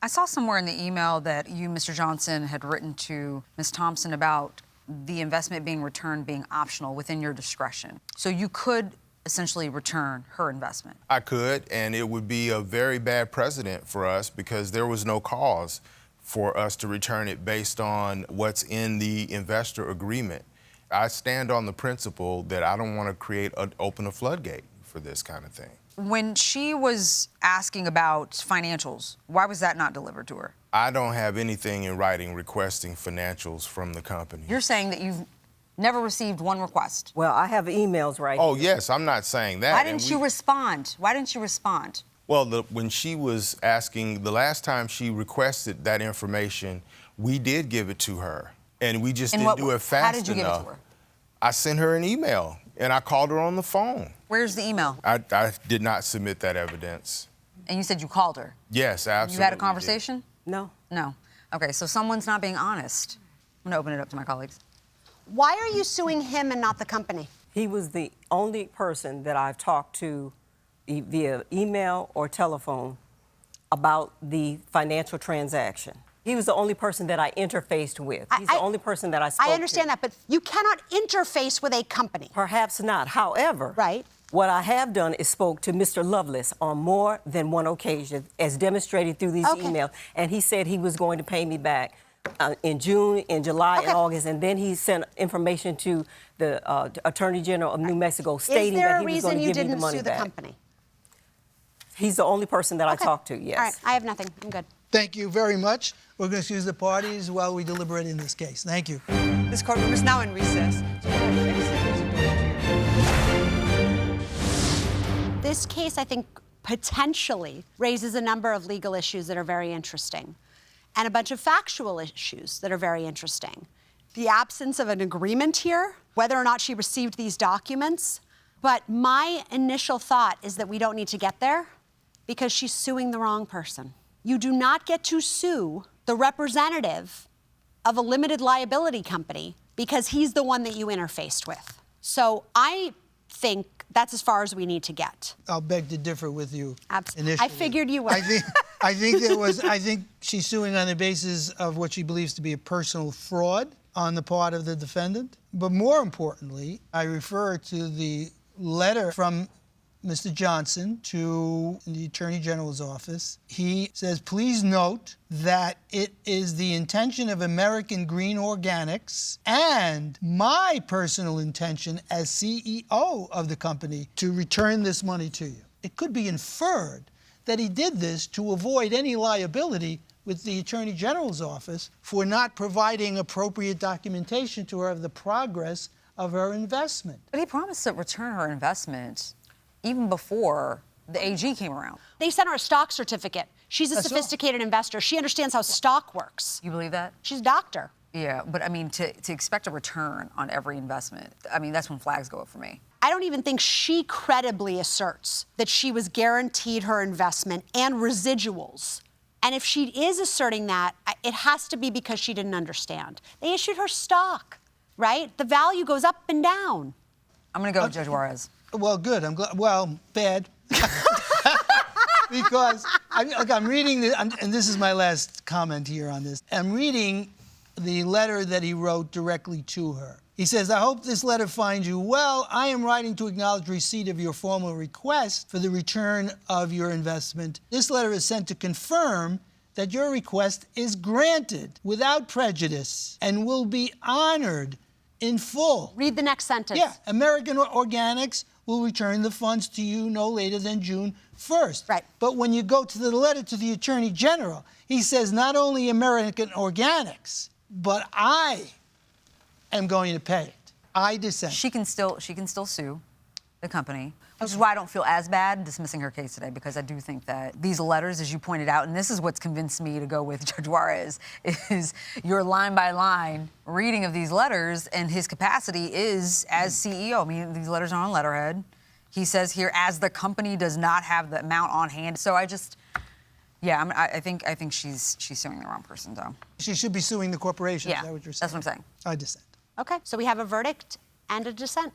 I saw somewhere in the email that you, Mr. Johnson, had written to Ms. Thompson about the investment being returned being optional within your discretion. So you could essentially return her investment. I could, and it would be a very bad precedent for us because there was no cause for us to return it based on what's in the investor agreement. I stand on the principle that I don't want to open a floodgate for this kind of thing. When she was asking about financials, why was that not delivered to her? I don't have anything in writing requesting financials from the company. You're saying that you've never received one request. Well, I have emails right Oh, here. yes, I'm not saying that. Why didn't you respond? Why didn't you respond? Well, when she was asking, the last time she requested that information, we did give it to her. And we just didn't do it fast enough. How did you give it to her? I sent her an email, and I called her on the phone. Where's the email? I did not submit that evidence. And you said you called her? Yes, absolutely. You had a conversation? No. No. Okay, so someone's not being honest. I'm going to open it up to my colleagues. Why are you suing him and not the company? He was the only person that I've talked to via email or telephone about the financial transaction. He was the only person that I interfaced with. He's the only person that I spoke to. I understand that, but you cannot interface with a company. Perhaps not. However, Right. what I have done is spoke to Mr. Loveless on more than one occasion, as demonstrated through these emails, and he said he was going to pay me back in June, in July, and August, and then he sent information to the Attorney General of New Mexico stating that he was going to give me the money back. Is there a reason you didn't sue the company? He's the only person that I talked to, yes. All right, I have nothing. I'm good. Thank you very much. We're going to excuse the parties while we deliberate in this case. Thank you. This courtroom is now in recess. This case, I think, potentially raises a number of legal issues that are very interesting and a bunch of factual issues that are very interesting. The absence of an agreement here, whether or not she received these documents. But my initial thought is that we don't need to get there because she's suing the wrong person. You do not get to sue the representative of a limited liability company because he's the one that you interfaced with. So I think that's as far as we need to get. I'll beg to differ with you. Absolutely. I figured you would. I think she's suing on the basis of what she believes to be a personal fraud on the part of the defendant. But more importantly, I refer to the letter from Mr. Johnson to the Attorney General's office. He says, please note that it is the intention of American Green Organics and my personal intention as CEO of the company to return this money to you. It could be inferred that he did this to avoid any liability with the Attorney General's office for not providing appropriate documentation to her of the progress of her investment. But he promised to return her investment even before the AG came around. They sent her a stock certificate. She's a sophisticated investor. She understands how stock works. You believe that? She's a doctor. Yeah, but I mean, to expect a return on every investment, I mean, that's when flags go up for me. I don't even think she credibly asserts that she was guaranteed her investment and residuals. And if she is asserting that, it has to be because she didn't understand. They issued her stock, right? The value goes up and down. I'm going to go with Judge Juarez. Well, good. I'm glad. Well, bad. Because I'm reading this, and this is my last comment here on this. I'm reading the letter that he wrote directly to her. He says, I hope this letter finds you well. I am writing to acknowledge receipt of your formal request for the return of your investment. This letter is sent to confirm that your request is granted without prejudice and will be honored in full. Read the next sentence. Yeah, American Organics will return the funds to you no later than June 1st. Right. But when you go to the letter to the Attorney General, he says not only American Organics, but I am going to pay it. I dissent. She can still sue the company, which is why I don't feel as bad dismissing her case today, because I do think that these letters, as you pointed out, and this is what's convinced me to go with Judge Juarez, is your line-by-line reading of these letters, and his capacity is as CEO. I mean, these letters are on letterhead. He says here, as the company does not have the amount on hand. So I just, yeah, I think she's suing the wrong person, though. She should be suing the corporation. Yeah, Is that what you're saying? that's what I'm saying. I dissent. Okay, so we have a verdict and a dissent.